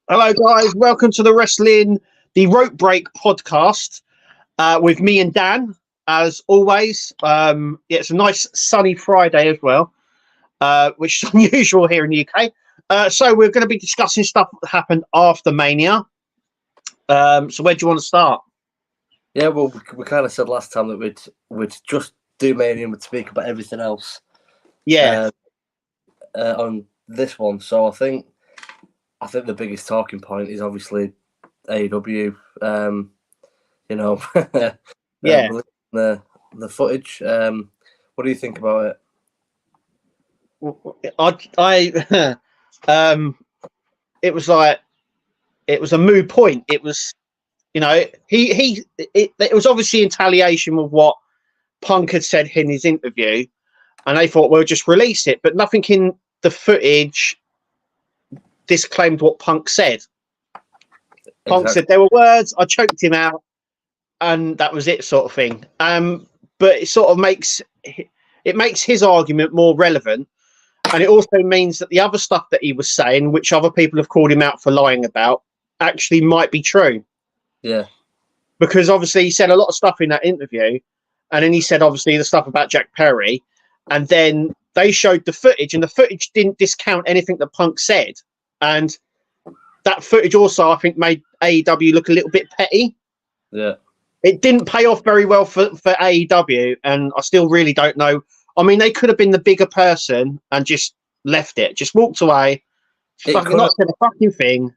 Hello, guys. Welcome to the Rope Break podcast with me and Dan. As always, it's a nice sunny Friday as well, which is unusual here in the UK. So we're going to be discussing stuff that happened after Mania. So where do you want to start? Yeah, well, we kind of said last time that we'd just do Mania and we'd speak about everything else. Yeah. On this one, so I think the biggest talking point is obviously AEW. Yeah. The footage. What do you think about it was a moot point. It was, it was obviously in retaliation with what Punk had said in his interview, and they thought, well, just release it. But nothing in the footage disclaimed what Punk said. Punk said there were words, I choked him out, and that was it, sort of thing. But it sort of makes his argument more relevant, and it also means that the other stuff that he was saying, which other people have called him out for lying about, actually might be true. Yeah. Because obviously he said a lot of stuff in that interview, and then he said obviously the stuff about Jack Perry, and then they showed the footage, and the footage didn't discount anything that Punk said. And that footage also, I think, made AEW look a little bit petty. Yeah. It didn't pay off very well for AEW, and I still really don't know. I mean, they could have been the bigger person and just left it, just walked away, not said a fucking thing.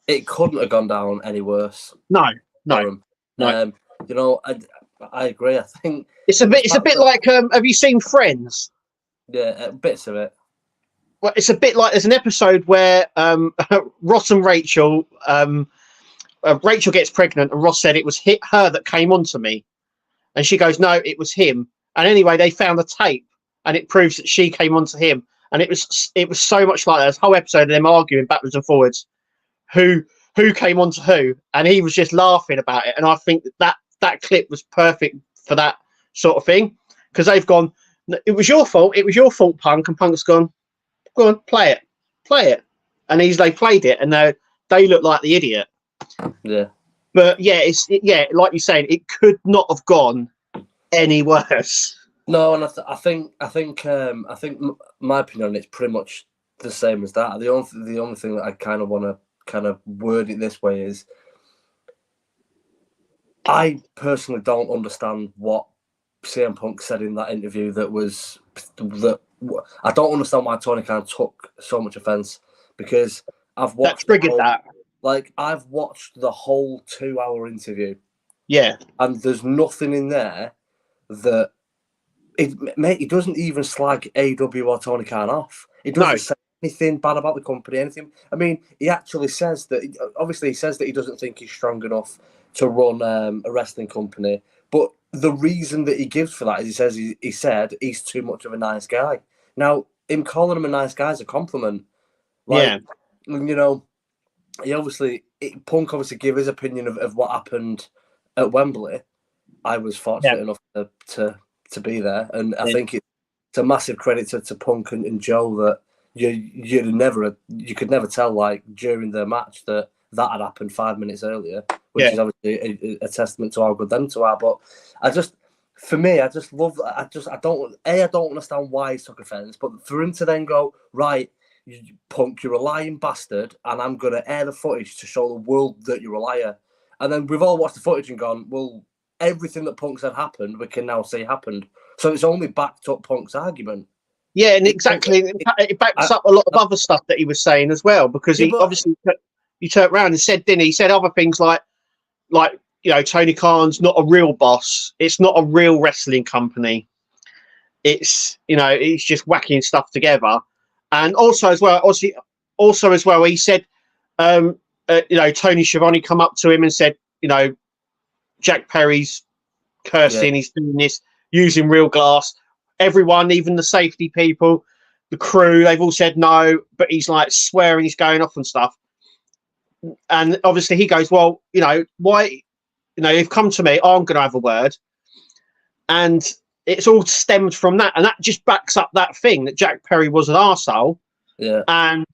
It couldn't have gone down any worse. No. I agree. I think it's a bit like have you seen Friends? Yeah, bits of it. Well, it's a bit like there's an episode where Ross and Rachel, Rachel gets pregnant, and Ross said it was her that came onto me, and she goes, no, it was him. And anyway, they found the tape, and it proves that she came onto him, and it was so much like that. This whole episode of them arguing backwards and forwards, who came onto who, and he was just laughing about it. And I think that clip was perfect for that sort of thing, because they've gone, it was your fault, Punk, and Punk's gone, go on, play it, and they played it, and they look like the idiot. Yeah, but yeah, like you're saying, it could not have gone any worse. No, and I think my opinion on it's pretty much the same as that. The only thing that I kind of want to kind of word it this way is, I personally don't understand what CM Punk said in that interview that I don't understand why Tony Khan took so much offense, because I've watched I've watched the whole 2-hour interview. Yeah. And there's nothing in there that it doesn't even slag AEW or Tony Khan off. It doesn't say anything bad about the company, anything. I mean, he actually says that he says that he doesn't think he's strong enough to run a wrestling company, but the reason that he gives for that is he said he's too much of a nice guy. Now, him calling him a nice guy is a compliment. Punk obviously gave his opinion of what happened at Wembley. I was fortunate enough to be there, and I think it's a massive credit to Punk and Joe that you could never tell, like, during the match that had happened 5 minutes earlier, which is obviously a testament to how good them two are. But I don't understand why he took offence, but for him to then go, right, Punk, you're a lying bastard, and I'm going to air the footage to show the world that you're a liar. And then we've all watched the footage and gone, well, everything that Punk said happened, we can now say happened. So it's only backed up Punk's argument. Yeah, and exactly. It backs up a lot of other stuff that he was saying as well, because he turned around and said, didn't he? He said other things like Tony Khan's not a real boss. It's not a real wrestling company. It's he's just whacking stuff together. And also as well, he said, Tony Schiavone come up to him and said, Jack Perry's cursing, he's doing this using real glass. Everyone, even the safety people, the crew, they've all said no, but he's like swearing, he's going off and stuff. And obviously he goes, well, why, you've come to me, I'm going to have a word. And it's all stemmed from that. And that just backs up that thing that Jack Perry was an arsehole. Yeah. And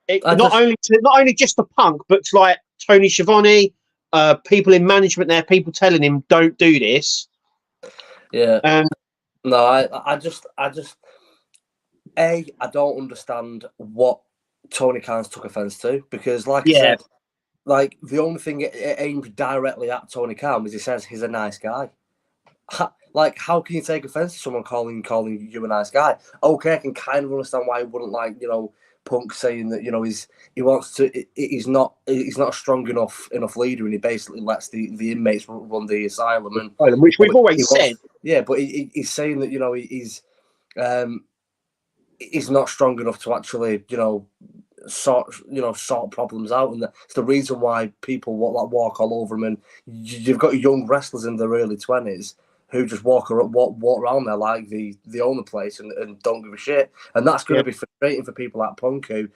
Not only just the Punk, but to like Tony Schiavone, people in management there, people telling him don't do this. Yeah. No, I just I don't understand what Tony Khan's took offence to, because like I said, like the only thing it aimed directly at Tony Khan was he says he's a nice guy. Like, how can you take offence to someone calling you a nice guy? Okay, I can kind of understand why he wouldn't like, Punk saying that, he's not a strong enough leader, and he basically lets the inmates run the asylum, and which we've always said. Yeah, but he's saying that he's not strong enough to actually sort problems out, and it's the reason why people walk all over him. And you've got young wrestlers in their early 20s who just walk around there like they own the place and don't give a shit. And that's going to be frustrating for people like Punk, who,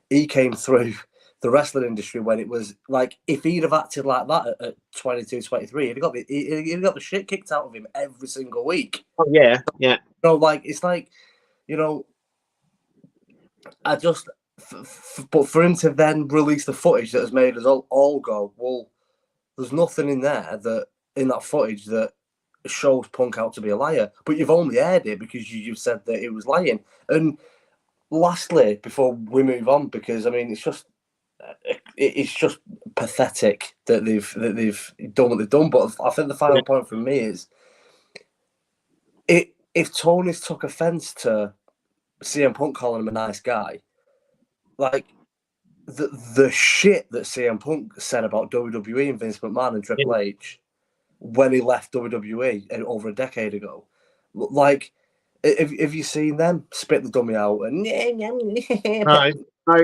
he came through the wrestling industry when it was like, if he'd have acted like that at 22, 23, he'd have got the shit kicked out of him every single week. Oh yeah, yeah. It's like, I just, but for him to then release the footage that has made us all go, well, there's nothing in that footage that shows Punk out to be a liar. But you've only aired it because you've said that he was lying. And lastly, before we move on, because I mean, it's just pathetic that they've done what they've done. But I think the final point from me is, if Tony's took offence to CM Punk calling him a nice guy, like the shit that CM Punk said about WWE and Vince McMahon and Triple H when he left WWE over a decade ago, like, have you seen them spit the dummy out? And no,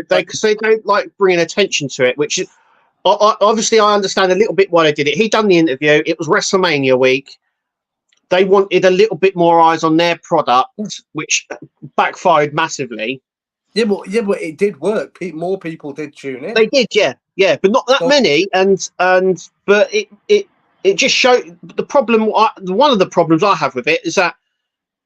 they don't like bringing attention to it, which is obviously I understand a little bit why they did it. He done the interview. It was WrestleMania week. They wanted a little bit more eyes on their product, which backfired massively. Yeah, but it did work. More people did tune in. They did, yeah, but not that many. But it just showed the problem. One of the problems I have with it is that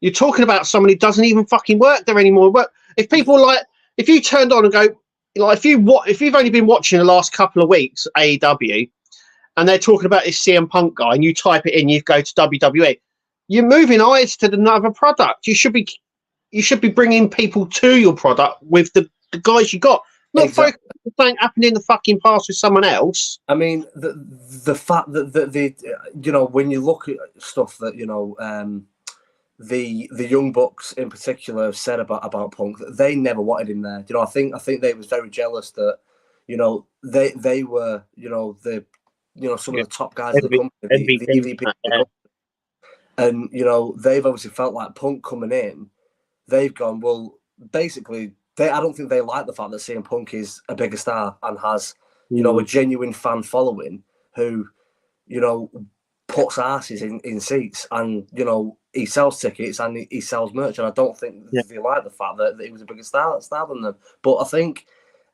you're talking about someone who doesn't even fucking work there anymore. But if people if you turned on and go, if you've only been watching the last couple of weeks AEW, and they're talking about this CM Punk guy, and you type it in, you go to WWE, you're moving eyes to another product. You should be bringing people to your product with the guys you got, not focusing on something happening in the fucking past with someone else. I mean, the fact that when you look at stuff that the Young Bucks in particular have said about Punk, that they never wanted him there. I think they was very jealous that they were some of the top guys of the company, the EVP. And, they've obviously felt like Punk coming in, they've gone, well, basically, I don't think they like the fact that CM Punk is a bigger star and has, a genuine fan following who, puts asses in seats, and, he sells tickets and he sells merch. And I don't think they like the fact that he was a bigger star than them. But I think,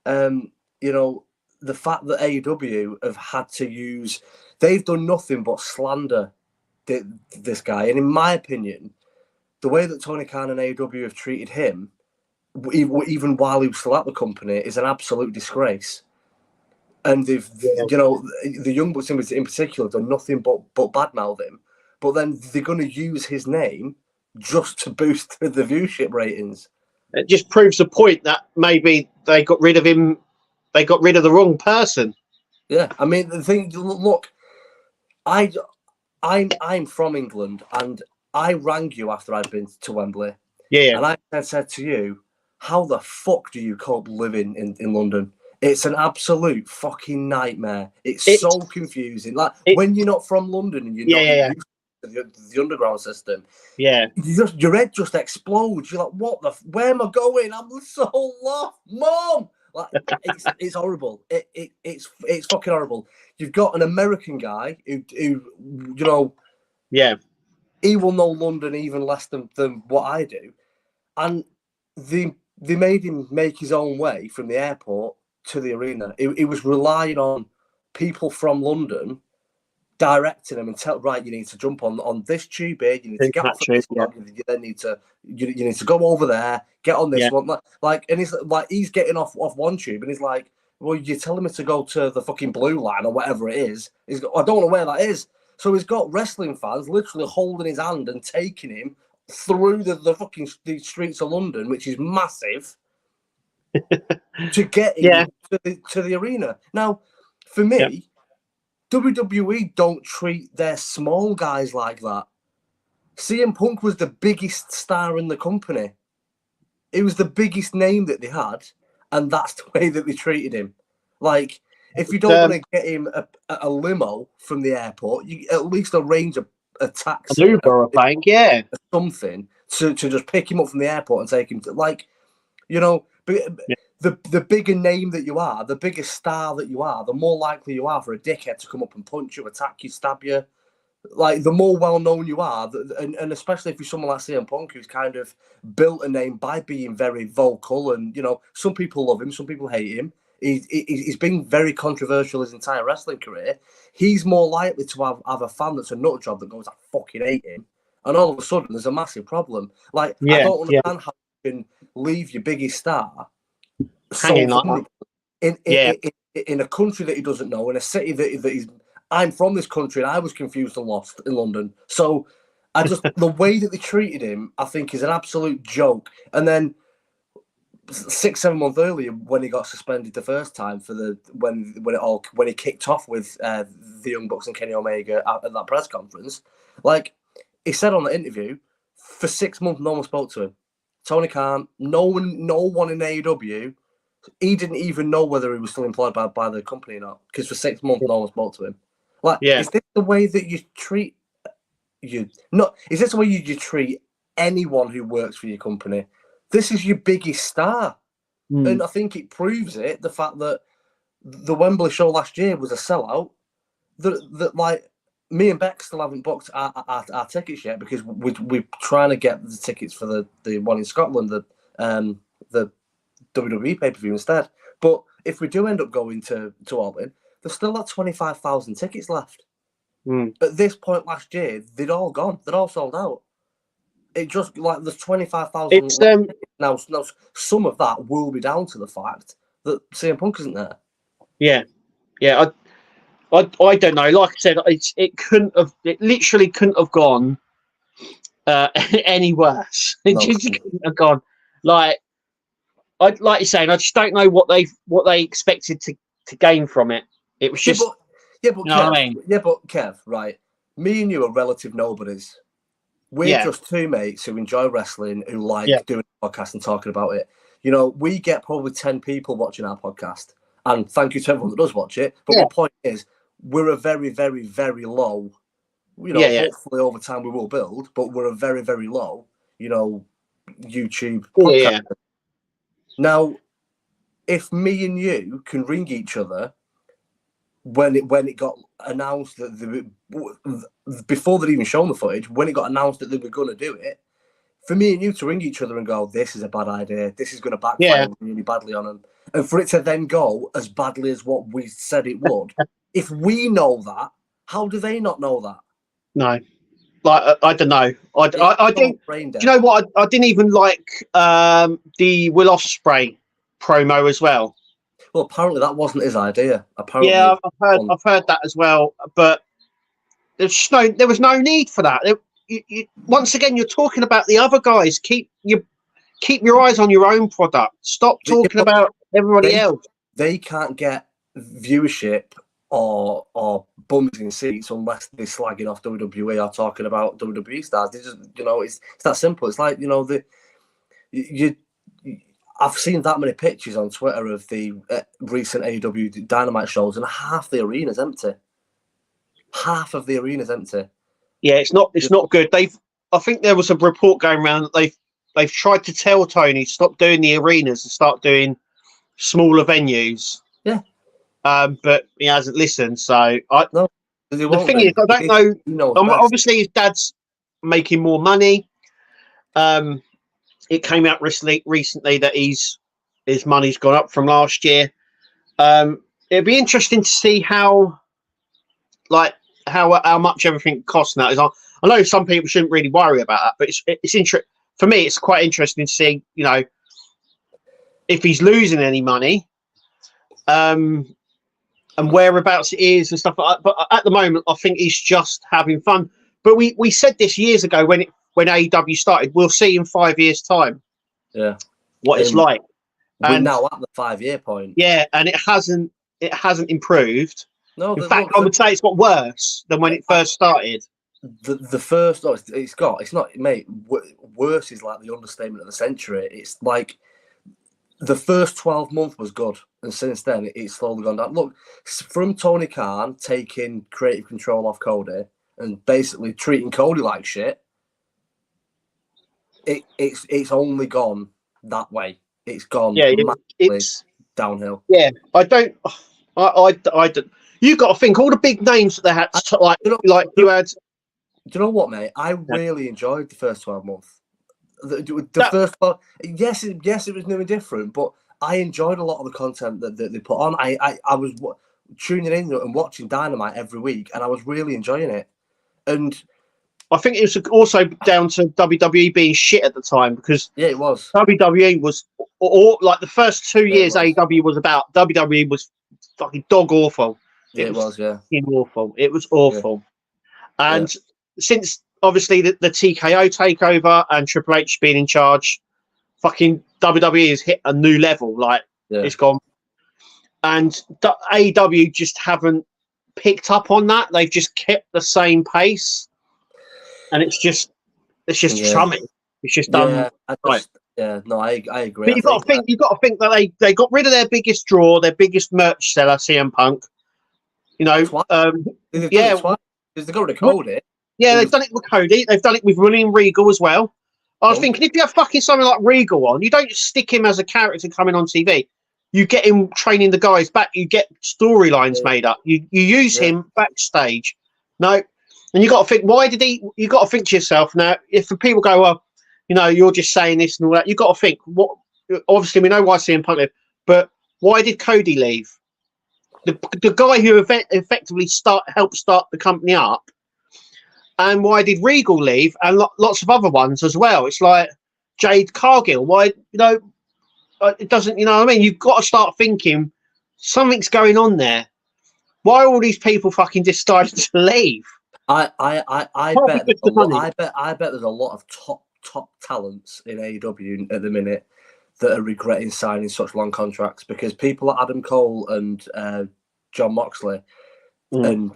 the fact that AEW have had to use, they've done nothing but slander this guy. And in my opinion, the way that Tony Khan and AEW have treated him, even while he was still at the company, is an absolute disgrace. And they've, the Young Bucks in particular, done nothing but badmouth him. But then they're going to use his name just to boost the viewership ratings. It just proves the point that maybe they got rid of him. They got rid of the wrong person. Yeah, I mean, the thing. Look, I'm from England, and I rang you after I'd been to Wembley. Yeah. And I said to you, how the fuck do you cope living in London? It's an absolute fucking nightmare. It's so confusing. Like, when you're not from London and you're not used to the underground system, your head just explodes. You're like, where am I going? I'm so lost, Mom. Like, it's horrible. It's fucking horrible. You've got an American guy who he will know London even less than what I do, and they made him make his own way from the airport to the arena. He was relying on people from London directing them and tell, right, you need to jump on this tube here, you need to get off this one, you then need to you need to go over there, get on this one. Like, and he's getting off one tube, and he's like, well, you're telling me to go to the fucking blue line or whatever it is. I don't know where that is. So he's got wrestling fans literally holding his hand and taking him through the fucking the streets of London, which is massive, to get him to the arena. Now, for me, WWE don't treat their small guys like that. CM Punk was the biggest star in the company. It was the biggest name that they had, and that's the way that they treated him. Like, if you don't want to get him a limo from the airport, you at least arrange a taxi, an Uber, I think, something to just pick him up from the airport and take him to, like, you know, the bigger name that you are, the bigger star that you are, the more likely you are for a dickhead to come up and punch you, attack you, stab you. Like, the more well-known you are, and especially if you're someone like CM Punk, who's kind of built a name by being very vocal, and, you know, some people love him, some people hate him. He's been very controversial his entire wrestling career. He's more likely to have a fan that's a nut job that goes, I fucking hate him. And all of a sudden, there's a massive problem. Like, I don't understand how you can leave your biggest star in a country that he doesn't know, in a city that he's... I'm from this country, and I was confused and lost in London. So I just... the way that they treated him, I think, is an absolute joke. And then 6-7 months earlier, when he got suspended the first time for when he kicked off with the Young Bucks and Kenny Omega at that press conference, like, he said on the interview, for 6 months no one spoke to him. Tony Khan, no one in AEW, he didn't even know whether he was still employed by the company or not, because for 6 months no one spoke to him. Like, is this the way that you treat is this the way you treat anyone who works for your company? This is your biggest star. And I think it proves it, the fact that the Wembley show last year was a sellout, that like, me and Beck still haven't booked our tickets yet, because we're trying to get the tickets for the one in Scotland, the WWE pay-per-view instead. But if we do end up going to Albany, there's still like 25,000 tickets left. At this point last year, they'd all gone. They'd all sold out. It just, like, there's 25,000. Now, some of that will be down to the fact that CM Punk isn't there. Yeah. I don't know. Like I said, it literally couldn't have gone any worse. It just couldn't have gone. Like you're saying, I just don't know what they expected to gain from it. It was just, but Kev, right? Me and you are relative nobodies. We're just two mates who enjoy wrestling, who like doing a podcast and talking about it. You know, we get probably 10 people watching our podcast, and thank you to everyone that does watch it. But my point is, we're a very, very, very low, you know, hopefully over time we will build, but we're a very, very low, you know, YouTube podcast. Now, if me and you can ring each other when it got announced that before they'd even shown the footage, when it got announced that they were going to do it, for me and you to ring each other and go, this is a bad idea, this is going to backfire really badly on them, and for it to then go as badly as what we said it would, if we know that, how do they not know that? No. Like, I don't know. I didn't. Do you know what? I didn't even like the Will Ospreay promo as well. Well, apparently that wasn't his idea. Apparently, I've heard that as well. But there was no need for that. Once again, you're talking about the other guys. Keep your eyes on your own product. Stop talking about everybody else. They can't get viewership or bums in seats unless they're slagging off WWE or talking about WWE stars. They just, you know, it's that simple. It's like, you know, I've seen that many pictures on Twitter of the recent AEW Dynamite shows, and half the arena's empty. Half of the arena's empty. Yeah, it's not good. I think there was a report going around that they've tried to tell Tony stop doing the arenas and start doing smaller venues. Yeah. But he hasn't listened. So the thing is, I don't know. Obviously, his dad's making more money. It came out recently that his money's gone up from last year. It'd be interesting to see how, like, how much everything costs now. I know some people shouldn't really worry about that, but it's for me. It's quite interesting to see, if he's losing any money, and whereabouts it is and stuff like that. But at the moment, I think he's just having fun. But we said this years ago when AEW started. We'll see in 5 years' time. Yeah, what it's like. We're now at the 5-year point. Yeah, and it hasn't improved. No, in fact, I would say it's got worse than when it first started. The first, it's not, mate. Worse is like the understatement of the century. It's like the first 12 months was good, and since then it's slowly gone down. Look, from Tony Khan taking creative control off Cody and basically treating Cody like shit, it's only gone that way. It's gone it's downhill. Yeah, I don't. You got to think all the big names that they had, you had. Do you know what, mate? I really enjoyed the first 12 months. The first, yes, it was new and different, but I enjoyed a lot of the content that they put on. I was tuning in and watching Dynamite every week, and I was really enjoying it. And I think it was also down to WWE being shit at the time, because it was. WWE was like the first 2 years AEW was about. WWE was fucking dog awful. It was awful. It was awful. Yeah. And since obviously the TKO takeover and Triple H being in charge, fucking WWE has hit a new level. It's gone. And AEW just haven't picked up on that. They've just kept the same pace. And it's just chumming. It's just done. I agree. But you've got to think that they got rid of their biggest draw, their biggest merch seller, CM Punk. They've got rid of Cody. Yeah, they've done it with Cody. They've done it with William Regal as well. I was thinking, if you have fucking something like Regal on, you don't just stick him as a character coming on TV. You get him training the guys back. You get storylines made up. You use him backstage. No. And you got to think, why did he? You got to think to yourself now. If the people go, well, you're just saying this and all that. You got to think, what? Obviously, we know why CM Punk left, but why did Cody leave? The guy who effectively helped start the company up, and why did Regal leave? And lots of other ones as well. It's like Jade Cargill. Why? It doesn't. You know what I mean? You've got to start thinking something's going on there. Why are all these people fucking decided to leave? I bet there's a lot of top talents in AEW at the minute that are regretting signing such long contracts, because people like Adam Cole and John Moxley and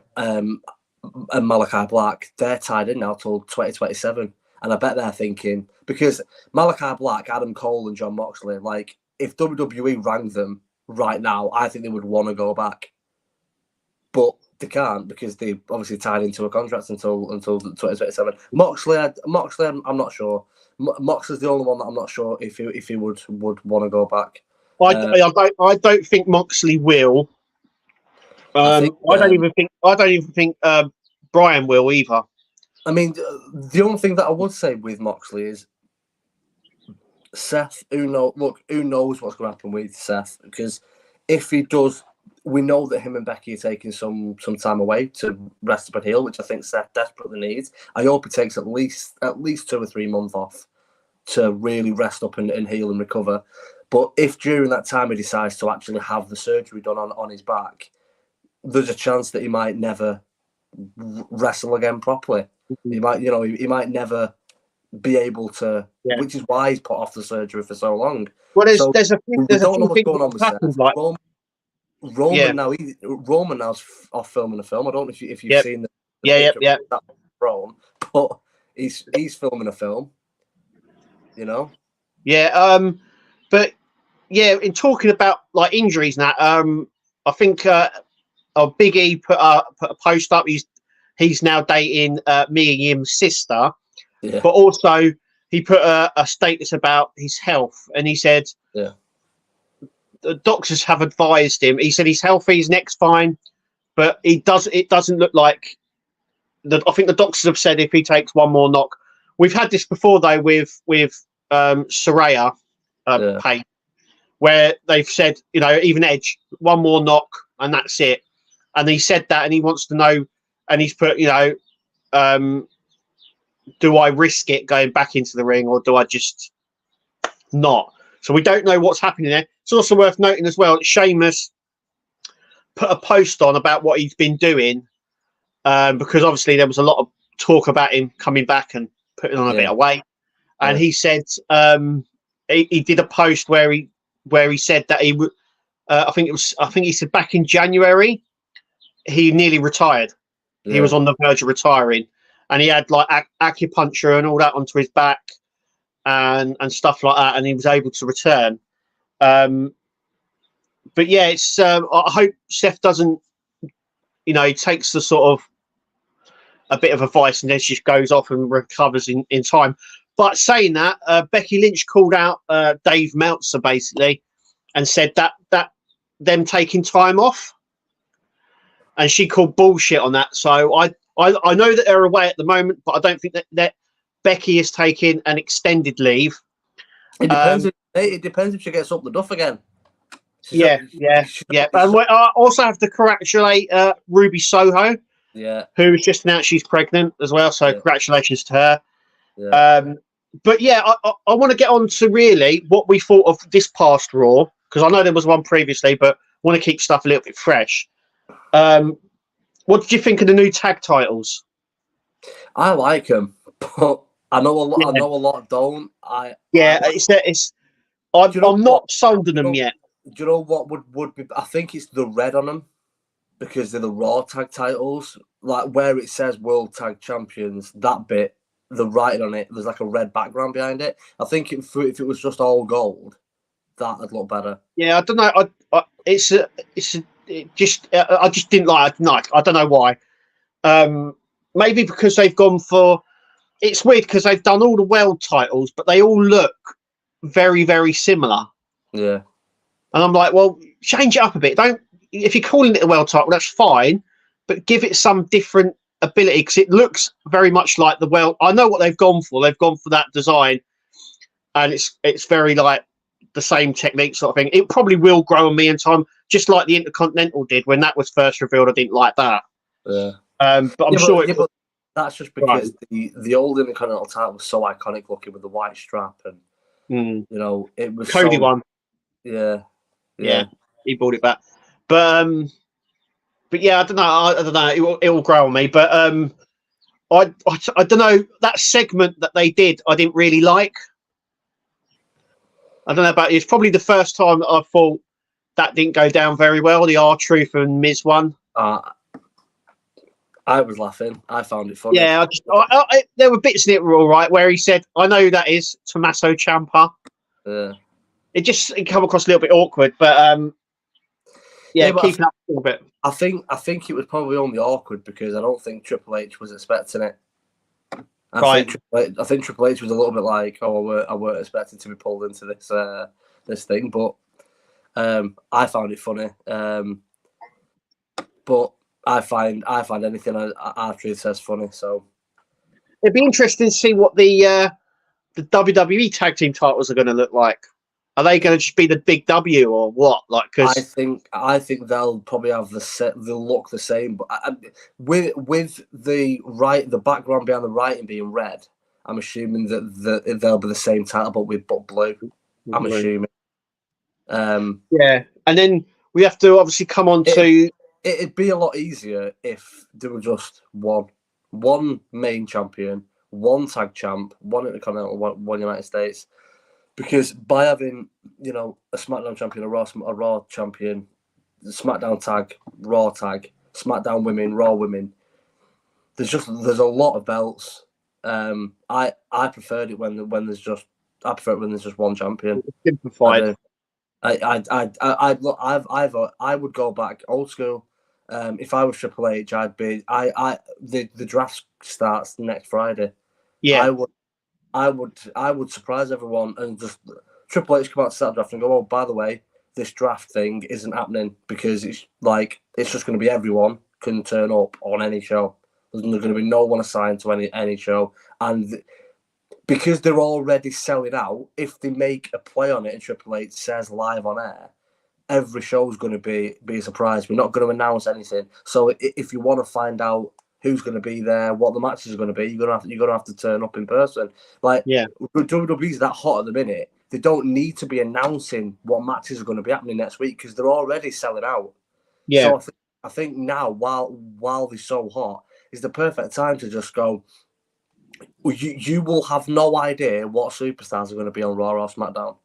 Malachi Black, they're tied in now till 2027, and I bet they're thinking, because Malachi Black, Adam Cole, and John Moxley, like, if WWE rang them right now, I think they would want to go back, but they can't, because they obviously tied into a contract until 2027. Moxley, I'm not sure. Moxley's the only one that I'm not sure if he would want to go back. I don't think Moxley will. I don't even think Brian will either. I mean, the only thing that I would say with Moxley is Seth. Who knows what's going to happen with Seth? Because if he does, we know that him and Becky are taking some time away to rest up and heal, which I think Seth desperately needs. I hope he takes at least 2 or 3 months off to really rest up and heal and recover. But if during that time he decides to actually have the surgery done on his back, there's a chance that he might never wrestle again properly. He might never be able to, which is why he's put off the surgery for so long. Well, there's a few things going on with Seth. Like Roman now's off filming a film. I don't know if you've seen the that Roman, but he's filming a film. But in talking about like injuries now, I think Big E put a post up. He's now dating Mia Yim's sister, but also he put a status about his health, and he said, the doctors have advised him. He said he's healthy, his neck's fine, but it doesn't look like. I think the doctors have said if he takes one more knock. We've had this before though with Saraya Payne, where they've said, even Edge, one more knock and that's it. And he said that, and he wants to know and he's put, do I risk it going back into the ring or do I just not? So we don't know what's happening there. It's also worth noting as well that Sheamus put a post on about what he's been doing, because obviously there was a lot of talk about him coming back and putting on a bit of weight. And he said he did a post where he said that he would. I think he said back in January he nearly retired. Yeah. He was on the verge of retiring, and he had like acupuncture and all that onto his back and stuff like that, and he was able to return. But yeah, it's I hope Seth doesn't, he takes the sort of a bit of advice and then just goes off and recovers in time. But saying that, Becky Lynch called out Dave Meltzer basically and said that them taking time off, and she called bullshit on that. So I know that they're away at the moment, but I don't think that Becky is taking an extended leave. It depends. It depends if she gets up the duff again. Yeah. And I also have to congratulate Ruby Soho, who's just announced she's pregnant as well. So congratulations to her. Yeah. But yeah, I want to get on to really what we thought of this past Raw, because I know there was one previously, but want to keep stuff a little bit fresh. What did you think of the new tag titles? I like them, but I know a lot. I know a lot don't. I'm not sold on them yet. Do you know what would be? I think it's the red on them because they're the Raw tag titles. Like where it says World Tag Champions, that bit, the writing on it, there's like a red background behind it. I think if it was just all gold, that'd look better. Yeah, I don't know. I just didn't like. I don't know why. Maybe because they've gone for. It's weird because they've done all the world titles, but they all look very, very similar. Yeah. And I'm like, well, change it up a bit. If you're calling it a world title, that's fine, but give it some different ability, because it looks very much like the world. I know what they've gone for. They've gone for that design, and it's very like the same technique sort of thing. It probably will grow on me in time, just like the Intercontinental did when that was first revealed. I didn't like that. Yeah. But I'm sure. But that's just because the old Intercontinental title was so iconic looking with the white strap, and it was Cody one. Yeah, he brought it back, but yeah, I don't know. It will grow on me, but I don't know, that segment that they did, I didn't really like. I don't know about you. It's probably the first time that I thought that didn't go down very well. The R-Truth and Miz one. I was laughing. I found it funny. Yeah, there were bits in it were all right where he said, "I know who that is, Tommaso Ciampa." Yeah. It come across a little bit awkward, but keeping up a little bit. I think it was probably only awkward because I don't think Triple H was expecting it. I think Triple H was a little bit like, I weren't expecting to be pulled into this thing, but I found it funny. But I find anything R-Truth says funny. So it'd be interesting to see what the WWE tag team titles are going to look like. Are they going to just be the big W or what? Like, cause I think they'll probably have they'll look the same, but with the background behind the writing being red, I'm assuming that they'll be the same title but with blue. I'm assuming. Yeah, and then we have to obviously come on to. It'd be a lot easier if there were just one main champion, one tag champ, one Intercontinental, one United States. Because by having, a SmackDown champion, a Raw champion, SmackDown tag, Raw tag, SmackDown women, Raw women, there's a lot of belts. I preferred it when there's just one champion. Simplified. I would go back old school. If I was Triple H, the draft starts next Friday. Yeah. I would surprise everyone and just Triple H come out to start draft and go, oh, by the way, this draft thing isn't happening because it's just going to be everyone can turn up on any show. There's going to be no one assigned to any show. And because they're already selling out, if they make a play on it and Triple H says live on air, every show is going to be a surprise. We're not going to announce anything. So if you want to find out who's going to be there, what the matches are going to be. You're gonna have to turn up in person. Like WWE's that hot at the minute. They don't need to be announcing what matches are going to be happening next week because they're already selling out. Yeah. So I think now, while they're so hot, is the perfect time to just go. You will have no idea what superstars are going to be on Raw or SmackDown.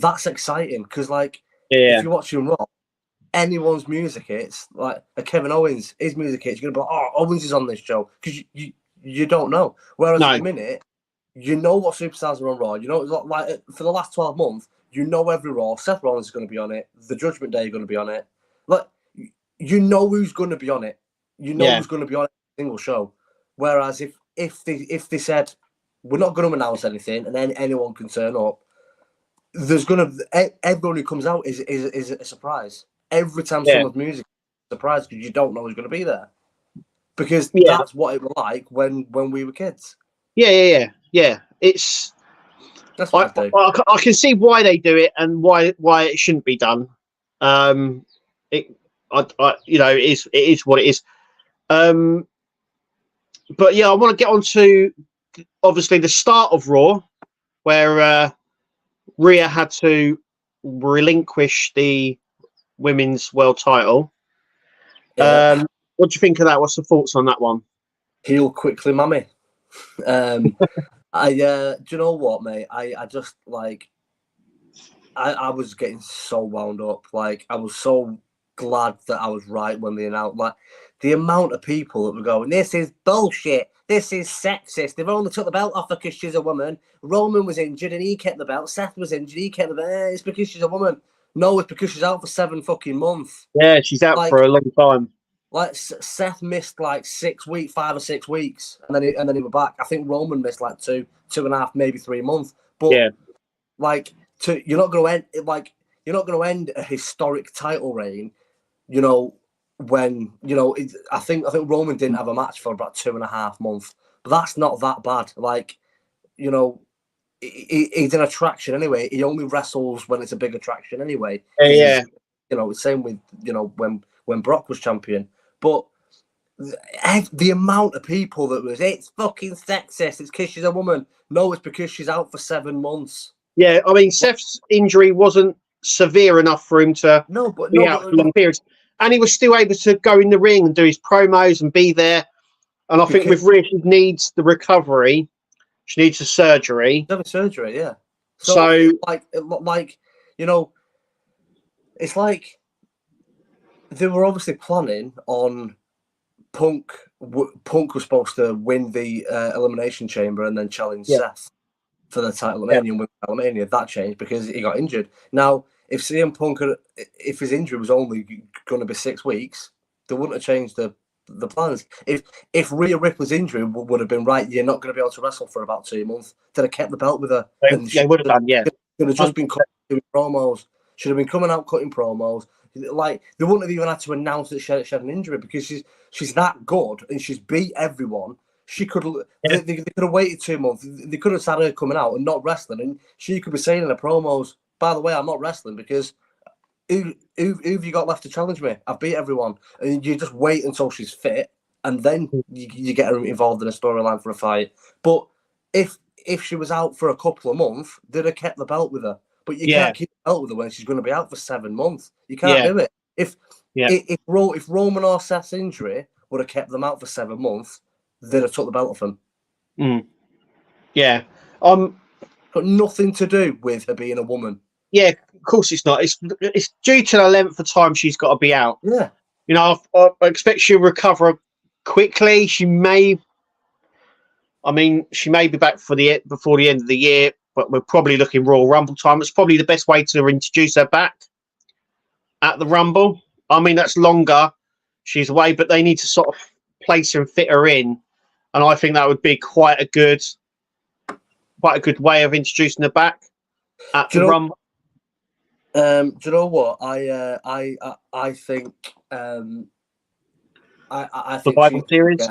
That's exciting because if you're watching Raw, anyone's music hits, like a Kevin Owens, his music hits, you're gonna be like, oh, Owens is on this show because you don't know. Whereas at the minute, you know what superstars are on Raw. You know, like for the last 12 months, you know every Raw. Seth Rollins is going to be on it. The Judgment Day are going to be on it. Like you know who's going to be on it. You know who's going to be on every single show. Whereas if they said we're not going to announce anything and then anyone can turn up, there's everyone who comes out is a surprise. Every time someone's music is a surprise because you don't know who's going to be there. Because that's what it was like when we were kids. Yeah. It's that's what I can see why they do it and why it shouldn't be done. It is what it is. But yeah, I want to get on to obviously the start of Raw, where Rhea had to relinquish the women's world title. What do you think of that? What's the thoughts on that one? Heal quickly, mammy. Do you know what, mate? I just I was getting so wound up. Like I was so glad that I was right when they announced. Like the amount of people that were going, "This is bullshit. This is sexist. They've only took the belt off her because she's a woman. Roman was injured and he kept the belt. Seth was injured, he kept the belt. It's because she's a woman. No, it's because she's out for 7 fucking months. Yeah, she's out for a long time. Like Seth missed 6 weeks, 5 or 6 weeks, and then he was back. I think Roman missed 2.5, maybe 3 months. But you're not going to end a historic title reign. When I think Roman didn't have a match for about 2.5 months, but that's not that bad. He's an attraction anyway. He only wrestles when it's a big attraction anyway. Yeah. Same with when Brock was champion. But the amount of people that was, it's fucking sexist. It's because she's a woman. No, it's because she's out for 7 months. Yeah, I mean Seth's injury wasn't severe enough for him to be out for long periods. And he was still able to go in the ring and do his promos and be there. And I think with Rhea, she needs the recovery. She needs a surgery. Surgery, yeah. So it's like they were obviously planning on Punk. Punk was supposed to win the Elimination Chamber and then challenge Seth for the title at Mania and win Mania. That changed because he got injured. Now, if CM Punk, if his injury was only going to be 6 weeks, they wouldn't have changed the plans. If Rhea Ripley's injury would have been right, you're not going to be able to wrestle for about 2 months. They'd have kept the belt with her. They would have done, yeah. Could have just been doing promos. Should have been coming out cutting promos. Like they wouldn't have even had to announce that she had an injury because she's that good and she's beat everyone. She could they could have waited 2 months. They could have started her coming out and not wrestling, and she could be saying in the promos, "By the way, I'm not wrestling because who have you got left to challenge me? I've beat everyone." And you just wait until she's fit, and then you get her involved in a storyline for a fight. But if she was out for a couple of months, they'd have kept the belt with her. But you can't keep the belt with her when she's going to be out for 7 months. You can't do it. If Roman or Seth's injury would have kept them out for 7 months, they'd have took the belt off them. Yeah. Got nothing to do with her being a woman. Yeah, of course it's not. It's due to the length of time she's got to be out. Yeah. I expect she'll recover quickly. She may be back before the end of the year, but we're probably looking Royal Rumble time. It's probably the best way to introduce her back at the Rumble. I mean, that's longer. She's away, but they need to sort of place her and fit her in. And I think that would be quite a good way of introducing her back at the Rumble. Do you know what? I think Survival Series.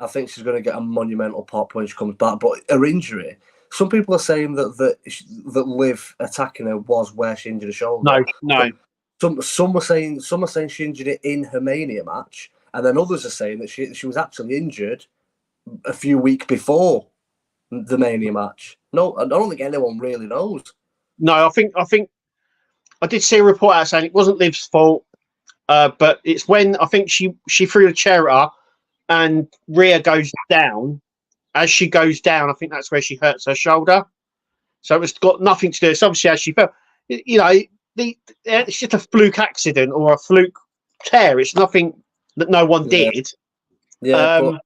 I think she's going to get a monumental pop when she comes back. But her injury, some people are saying that Liv attacking her was where she injured her shoulder. No. Some are saying she injured it in her Mania match, and then others are saying that she was actually injured a few weeks before the Mania match. No, I don't think anyone really knows. No, I think I did see a report out saying it wasn't Liv's fault, but it's when I think she threw the chair at her, and Rhea goes down. As she goes down, I think that's where she hurts her shoulder. So it's got nothing to do. It's obviously as she fell. You know, it's just a fluke accident or a fluke tear. It's nothing that no one did. Yeah,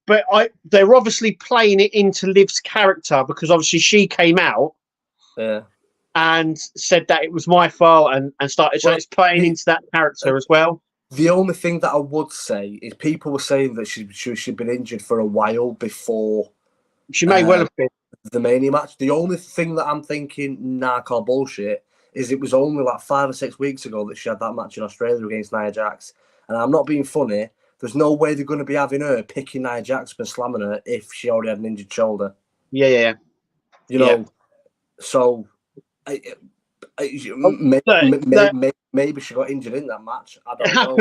but they're obviously playing it into Liv's character because obviously she came out and said that it was my fault and started. So it's playing into that character as well. The only thing that I would say is people were saying that she'd been injured for a while before. She may well have been. The Mania match. The only thing that I'm thinking, call bullshit, is it was only like 5 or 6 weeks ago that she had that match in Australia against Nia Jax. And I'm not being funny. There's no way they're going to be having her picking Nia Jax and slamming her if she already had an injured shoulder. Yeah. You know, so maybe she got injured in that match. I don't know.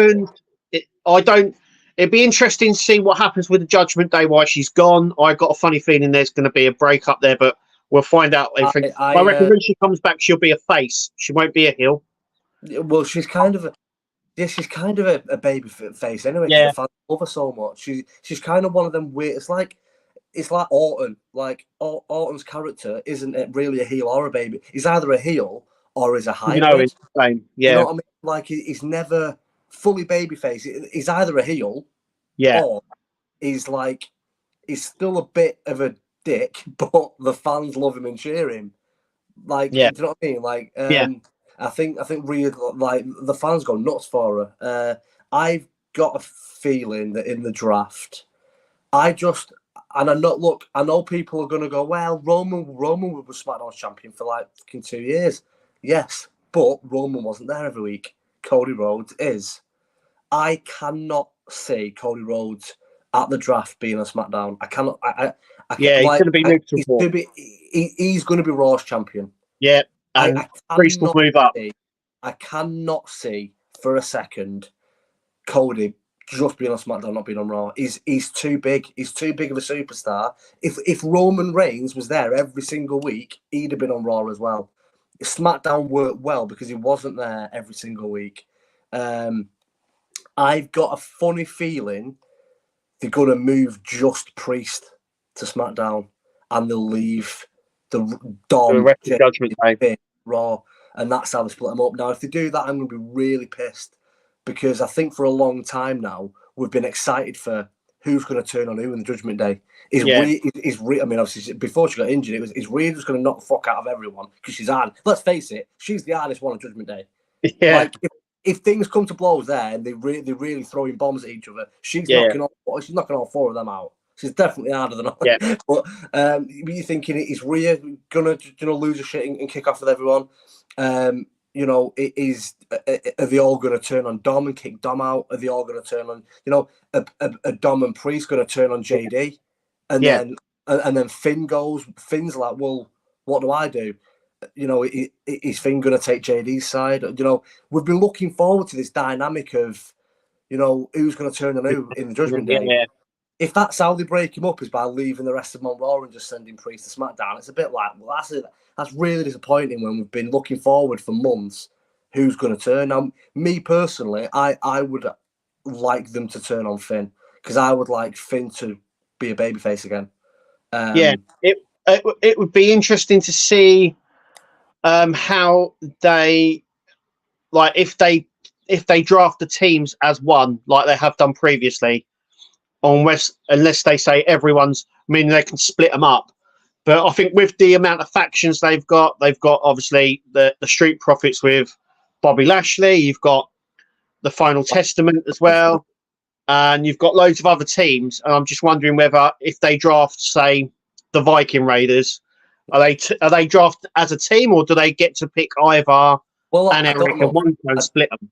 It happened. It'd be interesting to see what happens with the Judgment Day while she's gone. I got a funny feeling there's going to be a break up there, but we'll find out. I reckon when she comes back, she'll be a face. She won't be a heel. Well, she's kind of a baby face anyway. Yeah, the fans love her so much. She's kind of one of them weird. It's like Orton. Like Orton's character isn't it really a heel or a baby? He's either a heel or is a hybrid. You know, it's the same. Yeah, you know what I mean. Like he's never fully babyface. He's either a heel, or he's still a bit of a dick, but the fans love him and cheer him. Like, do you know what I mean? Like, I think really like the fans go nuts for her. I've got a feeling that in the draft, I know people are going to go, well, Roman was SmackDown champion for like 2 years. Yes, but Roman wasn't there every week. Cody Rhodes is. I cannot see Cody Rhodes at the draft being on SmackDown. I cannot. He's going to be moved to Raw. He's going to be Raw's champion. Yeah, and Priest will move up. I cannot see for a second Cody just being on SmackDown, not being on Raw. He's too big. He's too big of a superstar. If Roman Reigns was there every single week, he'd have been on Raw as well. SmackDown worked well because he wasn't there every single week. I've got a funny feeling they're going to move just Priest to SmackDown and they'll leave the Judgment Day Raw, and that's how they split them up. Now, if they do that, I'm going to be really pissed because I think for a long time now we've been excited for who's going to turn on who in the Judgment Day. I mean, obviously, before she got injured, is Rhea just going to knock the fuck out of everyone because she's hard. Let's face it, she's the hardest one on Judgment Day. Yeah. Like, if things come to blows there and they're really throwing bombs at each other, she's knocking all 4 of them out. She's definitely harder than all. Yeah. But you're thinking, is Rhea going to lose her shit and kick off with everyone? Are they all going to turn on Dom and kick Dom out? Are they all going to turn on, a Dom and Priest going to turn on JD? And then Finn's like, well, what do I do? Is Finn going to take JD's side? We've been looking forward to this dynamic of, who's going to turn on who in the Judgment Day. Yeah. If that's how they break him up is by leaving the rest of them on Raw and just sending Priest to SmackDown, it's a bit like, well, that's really disappointing when we've been looking forward for months. Who's going to turn? Now, me personally, I would like them to turn on Finn because I would like Finn to be a babyface again. It would be interesting to see how they if they draft the teams as one like they have done previously, unless they say everyone's. I mean, they can split them up, but I think with the amount of factions they've got obviously the Street Profits with Bobby Lashley. You've got the Final Testament as well, and you've got loads of other teams. And I'm just wondering whether if they draft, say, the Viking Raiders. Are they drafted as a team, or do they get to pick Ivar and Eric and one and split them?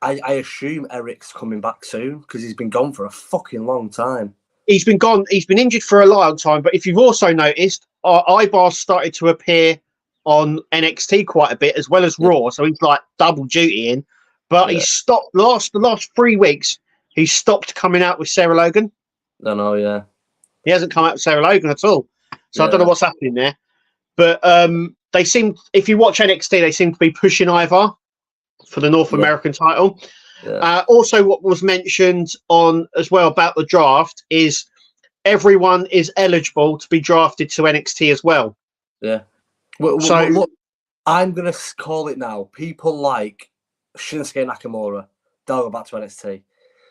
I assume Eric's coming back soon because he's been gone for a fucking long time. He's been gone. He's been injured for a long time. But if you've also noticed, Ivar started to appear on NXT quite a bit as well as Raw, so he's like double dutying. But he's stopped the last 3 weeks. He stopped coming out with Sarah Logan. I know, yeah. He hasn't come out with Sarah Logan at all. So I don't know what's happening there. But they seem, if you watch NXT, they seem to be pushing Ivar for the North American title. Yeah. Also, what was mentioned on as well about the draft is everyone is eligible to be drafted to NXT as well. Yeah. Well, so look, I'm going to call it now. People like Shinsuke Nakamura, they'll go back to NXT.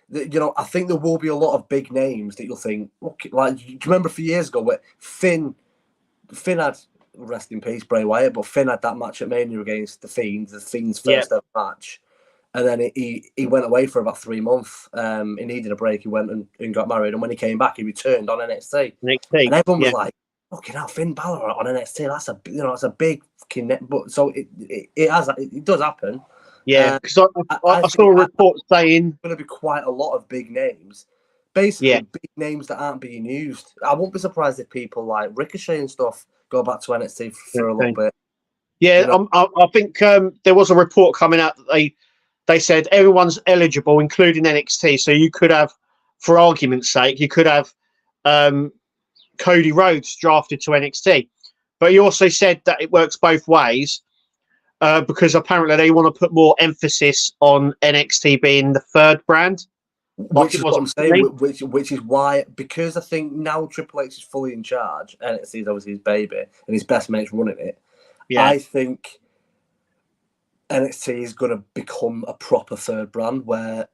You know, I think there will be a lot of big names that you'll think, okay, like, do you remember a few years ago where Finn had, rest in peace, Bray Wyatt, but Finn had that match at Mania against the Fiend's first ever match. And then he went away for about 3 months. He needed a break. He went and got married. And when he came back, he returned on NXT. And everyone was like, "Okay, now Finn Balor on NXT. That's a big but so it does happen." Yeah, because I saw a report saying there's going to be quite a lot of big names, basically big names that aren't being used. I won't be surprised if people like Ricochet and stuff go back to NXT for a little bit. Yeah, you know? I think there was a report coming out that they said everyone's eligible, including NXT. So you could have, for argument's sake, you could have Cody Rhodes drafted to NXT. But he also said that it works both ways because apparently they want to put more emphasis on NXT being the third brand. Which is what I'm saying, which is why, because I think now Triple H is fully in charge, NXT is obviously his baby, and his best mate's running it. Yeah. I think NXT is going to become a proper third brand where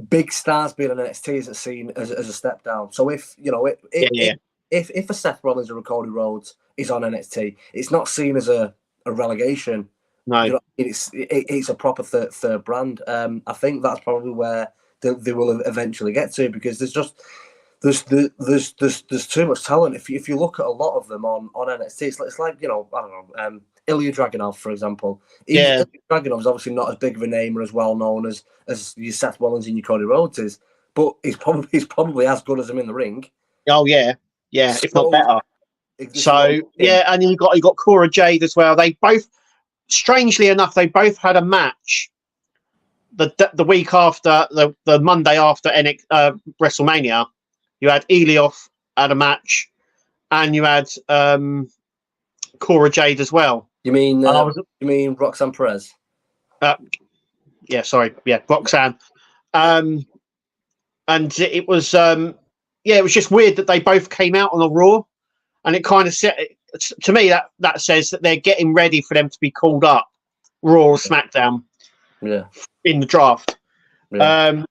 big stars being on NXT isn't seen as a step down. So if if a Seth Rollins or a Cody Rhodes is on NXT, it's not seen as a relegation. No, you know, it's a proper third brand. I think that's probably where they will eventually get to, because there's too much talent. If you look at a lot of them on NXT, it's like I don't know, Ilya Dragunov, for example. Ilya Dragunov's obviously not as big of a name or as well known as your Seth Rollins and your Cody Rhodes is, but he's probably as good as him in the ring. Oh yeah, if not better. So and you got Cora Jade as well. They both, strangely enough, they both had a match the week after the Monday after WrestleMania. You had Elioff had a match, and you had Cora Jade as well. You mean Roxanne Perez? Roxanne. And it was it was just weird that they both came out on a Raw, and it kind of to me that says that they're getting ready for them to be called up Raw or SmackDown. Yeah. In the draft. Yeah.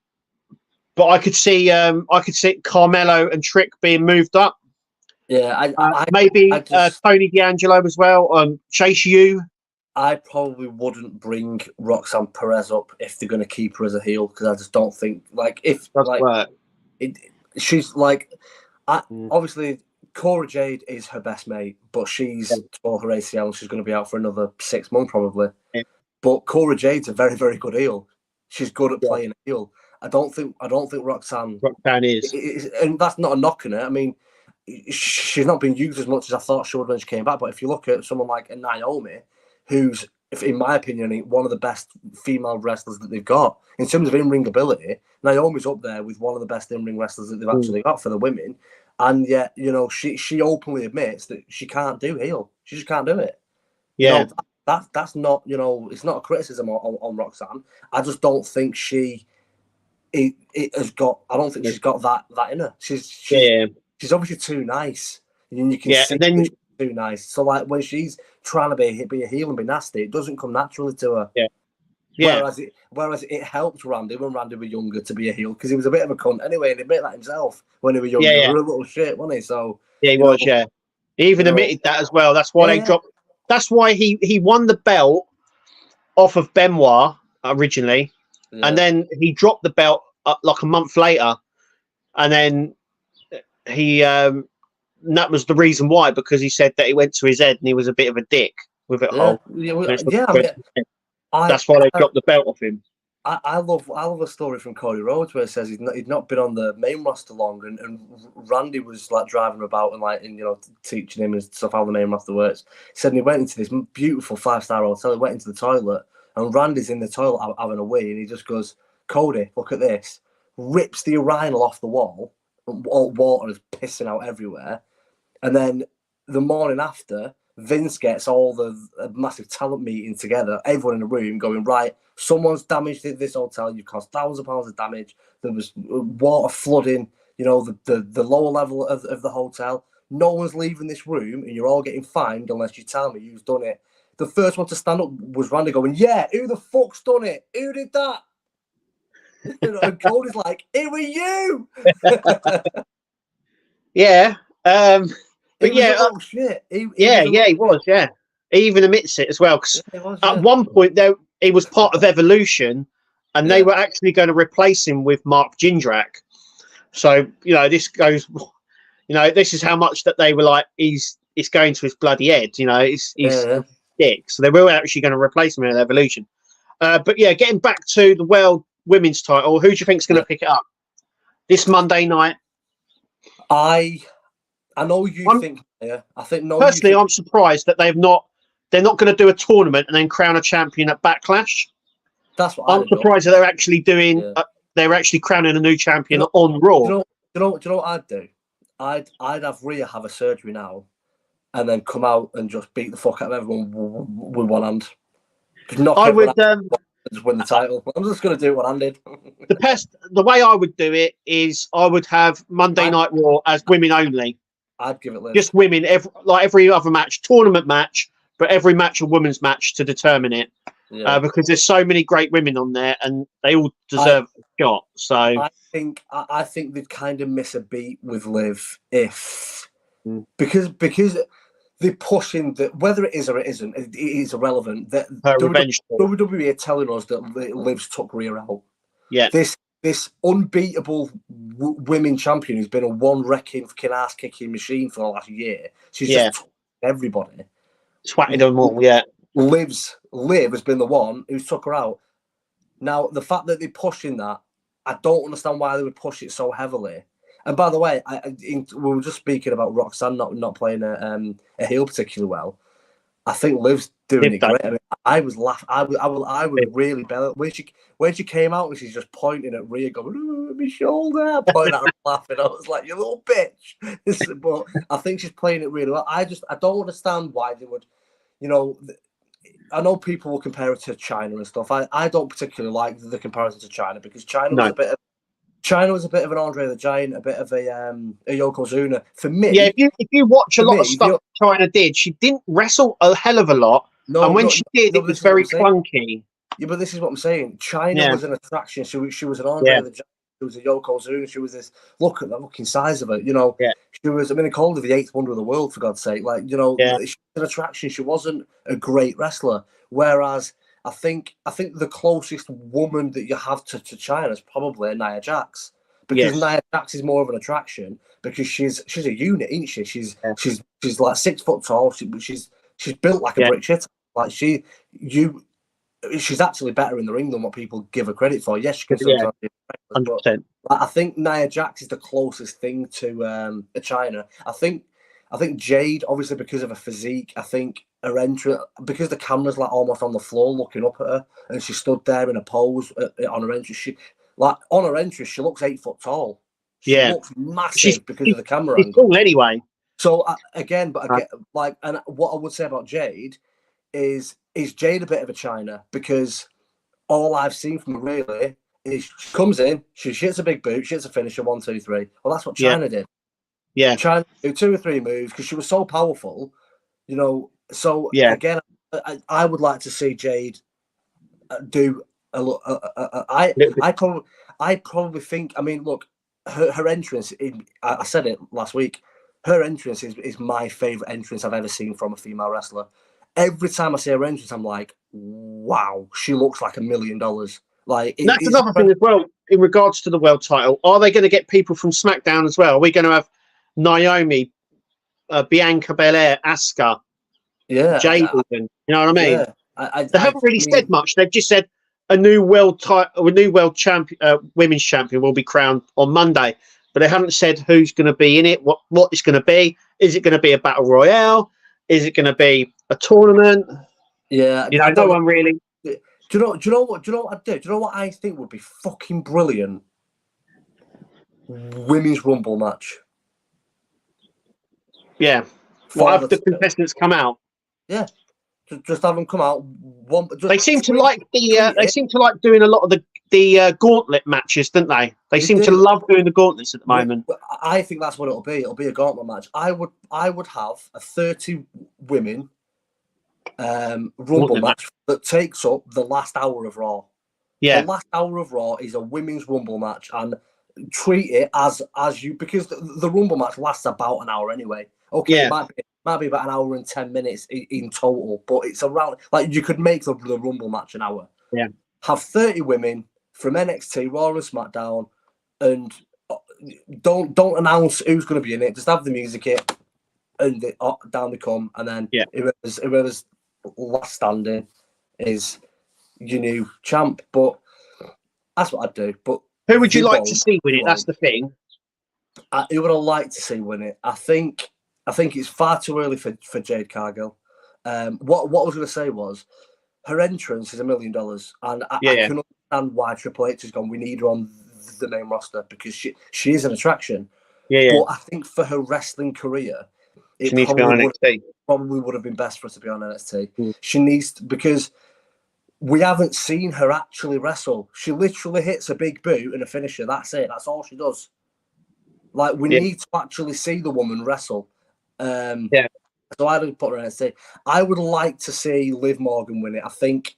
But I could see Carmelo and Trick being moved up. Yeah, maybe Tony D'Angelo as well. Chase U. I probably wouldn't bring Roxanne Perez up if they're going to keep her as a heel, because I just don't think she's like obviously Cora Jade is her best mate, but she's tore her ACL and she's going to be out for another 6 months probably. Yeah. But Cora Jade's a very, very good heel. She's good at playing a heel. I don't think Roxanne is, and that's not a knock on her. I mean, she's not been used as much as I thought she would when she came back. But if you look at someone like a Naomi, who's, in my opinion, one of the best female wrestlers that they've got in terms of in-ring ability, Naomi's up there with one of the best in-ring wrestlers that they've actually got for the women. And yet, she openly admits that she can't do heel. She just can't do it. Yeah. That's not, it's not a criticism on Roxanne. I just don't think she's got that in her. She's obviously too nice. And you can see she's too nice. So like when she's trying to be a heel and be nasty, it doesn't come naturally to her. Yeah. Yeah. Whereas it helped Randy when Randy was younger to be a heel, because he was a bit of a cunt anyway, and he admitted that himself when he was younger. He was a little shit, wasn't he? So he was. He even admitted that as well. That's why they dropped. That's why he won the belt off of Benoit originally, and then he dropped the belt like a month later, and then that was the reason why, because he said that he went to his head and he was a bit of a dick with it all. That's why they dropped the belt off him. I love a story from Cody Rhodes where it says he'd not been on the main roster long, and Randy was like driving him about and teaching him and stuff how the main roster works. He said he went into this beautiful 5-star hotel. He went into the toilet, and Randy's in the toilet having a wee, and he just goes, Cody, look at this. Rips the urinal off the wall. All water is pissing out everywhere. And then the morning after, Vince gets all the massive talent meeting together, everyone in the room going, right, someone's damaged this hotel, you've caused thousands of pounds of damage, there was water flooding, you know, the lower level of the hotel. No one's leaving this room and you're all getting fined unless you tell me who's done it. The first one to stand up was Randy going, yeah, who the fuck's done it? Who did that? And Cody's like, it was you. Yeah. But yeah, oh shit. He was. Yeah, he even admits it as well. Because at one point, he was part of Evolution, and they were actually going to replace him with Mark Jindrak. So this goes. This is how much that they were like. It's going to his bloody head. He's dick. So they were actually going to replace him in Evolution. But yeah, getting back to the World Women's Title, who do you think is going to pick it up this Monday night? I know you think. Yeah, I think. No, personally, I'm surprised that they're not going to do a tournament and then crown a champion at Backlash. That's what I'm surprised that they're actually doing. Yeah. They're actually crowning a new champion on Raw. Do you know what I'd do? I'd have Rhea have a surgery now, and then come out and just beat the fuck out of everyone with one hand. I would just win the title. I'm just going to do it one-handed. The way I would do it is I would have Monday Night Raw as women only. I'd give it Liv. Just women, every other match, tournament match, but every match a women's match to determine it. Yeah. Because there's so many great women on there, and they all deserve a shot. So I think they'd kind of miss a beat with Liv because they're pushing that, whether it is or it isn't, it is irrelevant. That WWE are telling us that Liv's took Rhea out. Yeah. This unbeatable women champion who's been a one-wrecking ass-kicking machine for the last year. She's just everybody. Swatted them all, yeah. Liv has been the one who's took her out. Now, the fact that they're pushing that, I don't understand why they would push it so heavily. And by the way, we were just speaking about Roxanne not playing a heel particularly well. I think Liv's doing it great. I mean, I was laughing. I was really belly when she came out and she's just pointing at Rhea, going, my shoulder, pointing at her laughing. I was like, you little bitch. But I think she's playing it really well. I don't understand why they would, I know people will compare it to China and stuff. I don't particularly like the comparison to China because China was a bit of an Andre the Giant, a bit of a Yokozuna. For me, yeah. If you watch a lot of stuff China did, she didn't wrestle a hell of a lot, and when she did, it was very clunky. Yeah, but this is what I'm saying. China was an attraction. She was an Andre the Giant. She was a Yokozuna. She was this. Look at the fucking size of it. She was. I mean, they called her the 8th wonder of the world, for God's sake. Like, she was an attraction. She wasn't a great wrestler. Whereas I think the closest woman that you have to China is probably Nia Jax, because Nia Jax is more of an attraction because she's a unit, isn't she? She's like 6 foot tall. She's built like a brick shit. Like she's actually better in the ring than what people give her credit for. Yes, she can sometimes be effective, but I think Nia Jax is the closest thing to China. I think Jade, obviously because of her physique, I think her entrance, because the camera's like almost on the floor looking up at her, and she stood there in a pose on her entrance. She looks 8 foot tall. She looks massive because of the camera. She's cool anyway. So and what I would say about Jade is Jade a bit of a China, because all I've seen from her really is she comes in, she shits a big boot, shits a finisher, 1, 2, 3. Well, that's what China did. Yeah, China do 2 or 3 moves because she was so powerful, So again, I would like to see Jade do a lot. I probably think. I mean, look, her entrance. I said it last week. Her entrance is my favorite entrance I've ever seen from a female wrestler. Every time I see her entrance, I'm like, wow, she looks like $1 million. Like that's another thing as well in regards to the world title. Are they going to get people from SmackDown as well? Are we going to have Naomi, Bianca Belair, Asuka, Jade? You know what I mean? Yeah. They haven't really said much. They've just said a new world champion, women's champion will be crowned on Monday, but they haven't said who's going to be in it, what it's going to be. Is it going to be a battle royale? Is it going to be a tournament? Yeah, no one really. Do you know what I'd do? Do you know what I think would be fucking brilliant? Women's Rumble match. Yeah. What have the contestants come out? Yeah. Just have them come out. They seem to like they seem to like doing a lot of the gauntlet matches, don't they? They seem to love doing the gauntlets at the moment. I think that's what it'll be. It'll be a gauntlet match. I would have a 30 women Rumble match that takes up the last hour of Raw. Yeah. The last hour of Raw is a women's Rumble match, and treat it as you, because the Rumble match lasts about an hour anyway. Okay, yeah. It might be about an hour and 10 minutes in total, but it's around, like, you could make the Rumble match an hour. Yeah. Have 30 women from NXT, Raw and SmackDown, and don't announce who's going to be in it. Just have the music hit, and down they come, and then whoever's last standing is your new champ. But that's what I'd do. But who would you like to see win it? That's the thing. Who would I like to see win it? I think it's far too early for Jade Cargill. What I was going to say was, her entrance is $1 million, and I can understand why Triple H has gone, we need her on the main roster, because she is an attraction. But I think for her wrestling career, she needs to be on NXT. Probably would have been best for her to be on NXT. She needs to, because we haven't seen her actually wrestle. She literally hits a big boot and a finisher. That's it. That's all she does. Like, we need to actually see the woman wrestle. So I would put her in NXT. I would like to see Liv Morgan win it. I think,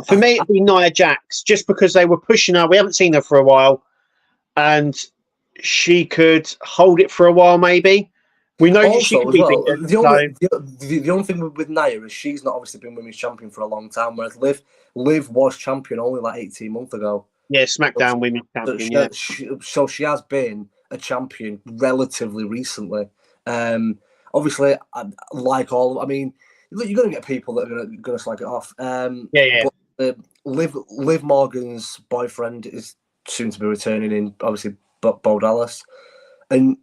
for me, it'd be Nia Jax, just because they were pushing her. We haven't seen her for a while, and she could hold it for a while, maybe. We know that she can be beaten. The only thing with Nia is she's not obviously been women's champion for a long time, whereas Liv was champion only like 18 months ago. Yeah, SmackDown women's champion. So she has been a champion relatively recently. Obviously, like all, I mean, you're going to get people that are going to slag it off. But Liv Morgan's boyfriend is soon to be returning in, obviously, Bo Dallas, and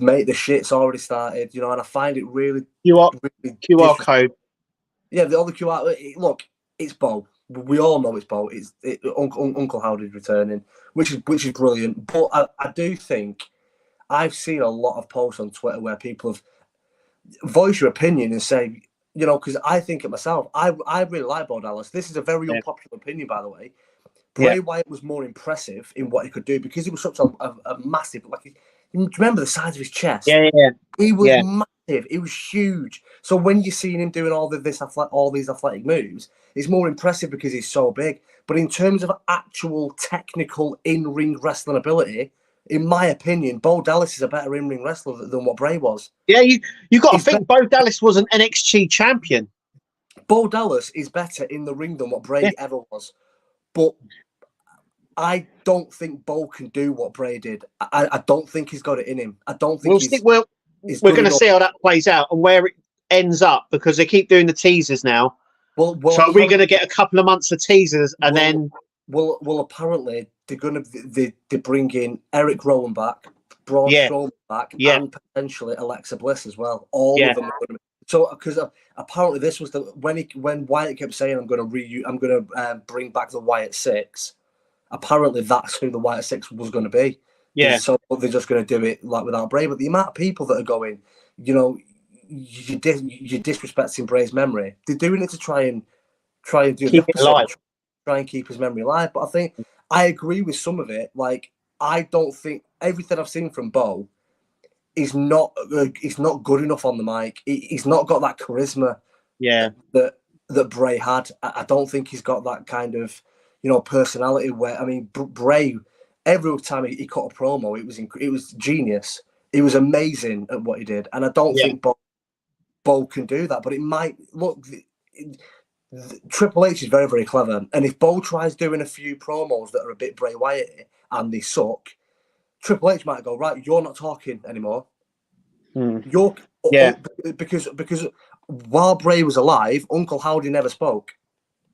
mate, the shit's already started, you know, and I find it really QR code. Yeah, the other QR. Look, it's Bo. We all know it's Bo. Uncle Howdy's returning, which is brilliant. But I do think I've seen a lot of posts on Twitter where people have voiced your opinion and say, you know, because I think it myself. I really like Bo Dallas. This is a very unpopular opinion, by the way. Bray Wyatt was more impressive in what he could do because he was such a massive, like, do you remember the size of his chest? Yeah. He was massive. He was huge. So when you're seeing him doing all these athletic moves, it's more impressive because he's so big. But in terms of actual technical in-ring wrestling ability, in my opinion, Bo Dallas is a better in-ring wrestler than what Bray was. Yeah, you got to think Bo Dallas was an NXT champion. Bo Dallas is better in the ring than what Bray ever was. But I don't think Bo can do what Bray did. I don't think he's got it in him. I don't think we're going to see how that plays out and where it ends up, because they keep doing the teasers now. Well, so we're going to get a couple of months of teasers, and then apparently they're bringing Eric Rowan back, Braun Strowman back, and potentially Alexa Bliss as well. All of them are going to be. So, because apparently this was when Wyatt kept saying, I'm going to bring back the Wyatt Six. Apparently that's who the Wyatt Six was going to be. Yeah. So they're just going to do it like without Bray. But the amount of people that are going, you know, you're disrespecting Bray's memory. They're doing it to try and do keep it alive, try and keep his memory alive. But I think I agree with some of it. Like, I don't think everything I've seen from Bo is not good enough on the mic. He's not got that charisma. Yeah. That Bray had. I don't think he's got that kind of, you know, personality where, I mean, Bray, every time he cut a promo, it was genius. He was amazing at what he did, and I don't think Bo can do that. But it might look. Triple H is very, very clever, and if Bo tries doing a few promos that are a bit Bray Wyatt and they suck, Triple H might go, right, you're not talking anymore. You're because while Bray was alive, Uncle Howdy never spoke.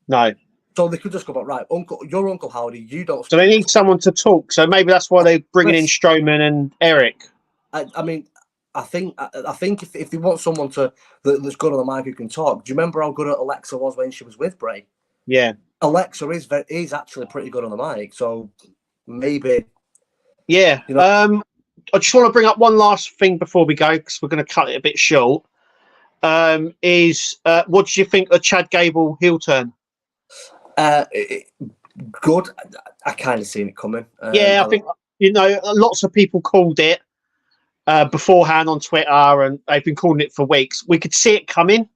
No. So they could just go, right, your Uncle Howdy, you don't. So they need someone to talk. So maybe that's why they're bringing in Strowman and Eric. I mean, I think if they want someone that's good on the mic who can talk, do you remember how good Alexa was when she was with Bray? Yeah. Alexa is actually pretty good on the mic, so maybe. Yeah. You know, I just want to bring up one last thing before we go, because we're going to cut it a bit short. What did you think of Chad Gable heel turn? Good. I kind of seen it coming. I think lots of people called it beforehand on Twitter, and they've been calling it for weeks. We could see it coming.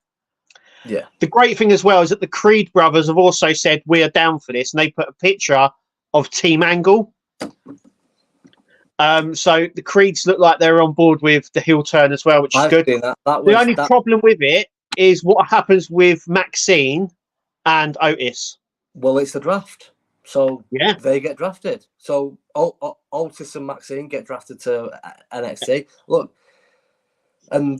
Yeah. The great thing as well is that the Creed brothers have also said we are down for this, and they put a picture of Team Angle. So the Creeds look like they're on board with the heel turn as well, which is good. The only problem with it is what happens with Maxine and Otis. Well, it's the draft, so yeah, they get drafted. So Otis and Maxine get drafted to NXT. Look, and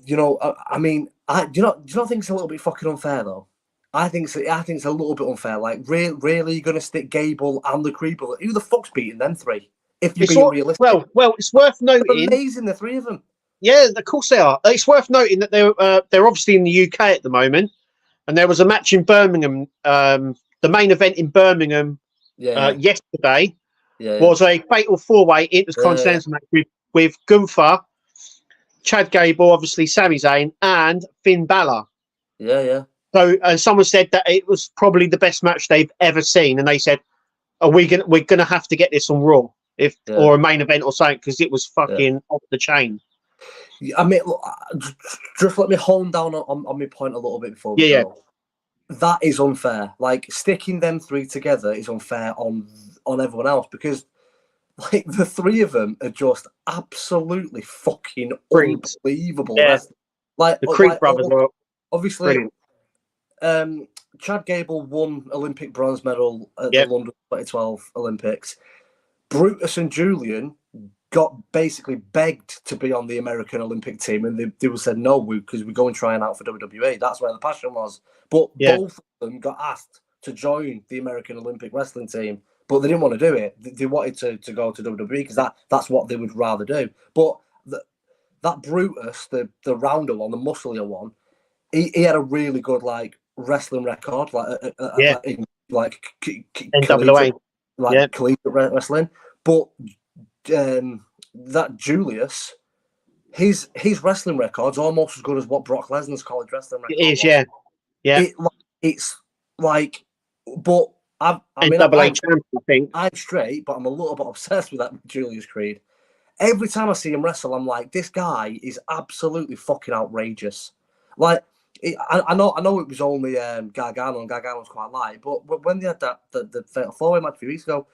I mean, do you not think it's a little bit fucking unfair though? I think it's a little bit unfair. Like, really, you're gonna stick Gable and the Creed brother? Who the fuck's beating them three? If you're being realistic. Well, it's worth noting. They're amazing, the three of them. Yeah, of course they are. It's worth noting that they're obviously in the UK at the moment, and there was a match in Birmingham. The main event in Birmingham yesterday was a fatal four-way intercontinental match with Gunther, Chad Gable, obviously Sami Zayn, and Finn Balor. Yeah. So, someone said that it was probably the best match they've ever seen, and they said, we're gonna have to get this on Raw or a main event or something, because it was fucking off the chain. I mean, look, just let me hone down on my point a little bit before we go. That is unfair. Like, sticking them three together is unfair on everyone else, because like the three of them are just absolutely fucking unbelievable. Yeah. Like the Creed brothers are obviously brilliant. Chad Gable won Olympic bronze medal at the London 2012 Olympics. Brutus and Julian got basically begged to be on the American Olympic team, and they said no, because we're going trying out for WWE. That's where the passion was. But both of them got asked to join the American Olympic wrestling team, but they didn't want to do it. They wanted to go to WWE because that's what they would rather do. But that Brutus, the rounder one, the musclier one, he had a really good wrestling record, NWA. Collegiate wrestling. But that Julius, his wrestling record's almost as good as what Brock Lesnar's college wrestling record is. was. It's like, but I mean, I'm straight, but I'm a little bit obsessed with that Julius Creed. Every time I see him wrestle, I'm like, this guy is absolutely fucking outrageous. Like, I know it was only Gargano, and Gargano was quite light, but when they had the Fatal 4-Way match a few weeks ago,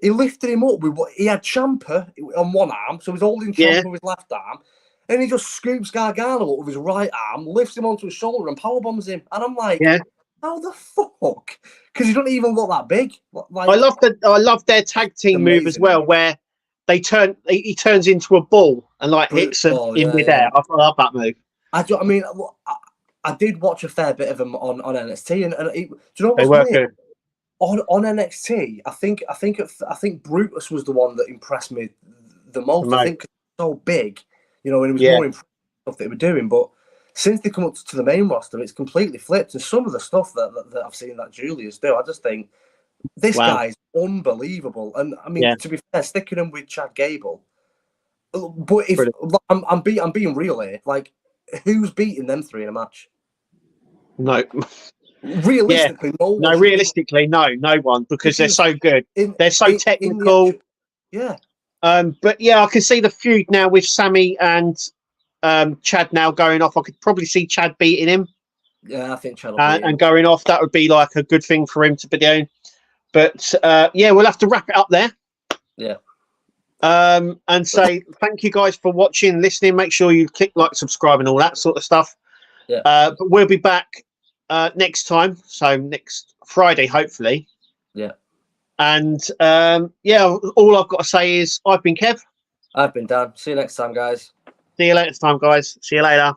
he lifted him up he had Ciampa on one arm, so he's holding Ciampa with his left arm, and he just scoops Gargano up with his right arm, lifts him onto his shoulder, and powerbombs him. And I'm like, how the fuck? Because he doesn't even look that big. Like, I love their tag team move as well, where he turns into a ball and hits him in midair. I love that move. I mean, I did watch a fair bit of him on NXT, and do you know what's they were good. On NXT, I think Brutus was the one that impressed me the most. I think so big, and it was more impressive stuff that they were doing. But since they come up to the main roster, it's completely flipped. And some of the stuff that I've seen that Julius do, I just think this guy's unbelievable. And I mean, to be fair, sticking him with Chad Gable, but if I'm being real here, like, who's beating them three in a match? No. Realistically, no one. No, realistically, no one, because they're so good. They're so technical. But I can see the feud now with Sammy and Chad now going off. I could probably see Chad beating him. Yeah, I think Chad will and going off. That would be like a good thing for him to be doing. But we'll have to wrap it up there. Yeah. And say thank you guys for watching, listening. Make sure you click like, subscribe, and all that sort of stuff. Yeah. But we'll be back next time, so next Friday, hopefully. Yeah. And all I've got to say is I've been Kev. I've been Dan. See you next time, guys. See you next time, guys. See you later.